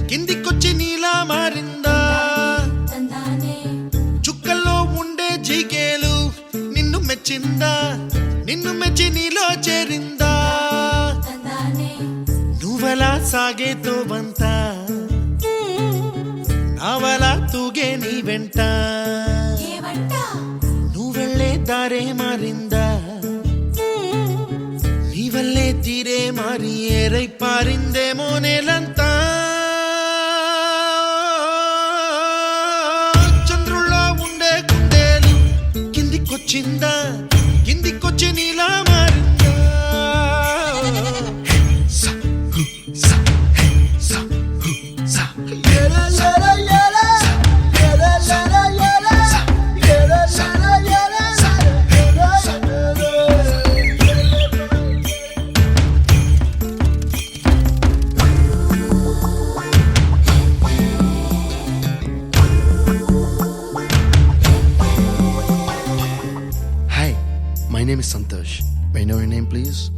కిందికొచ్చి నీలా మారిందా చుక్కల్లో ఉండే జిగేలు నిన్ను మెచ్చిందా నిన్ను మెచ్చి నీలో చేరిందా నువ్వలా సాగేతో బంత నావలా తూగే నీ వెంట నువ్వెళ్ళే దారే మారిందా నీ వల్లే తీరే మారి ఏరై పారిందేమో నేలంతా చంద్రుల్లో ఉండే కుందేలు కిందికొచ్చిందా కిందికొచ్చి నీలా మారిందా Hi, my name is Santosh. May I know your name, please?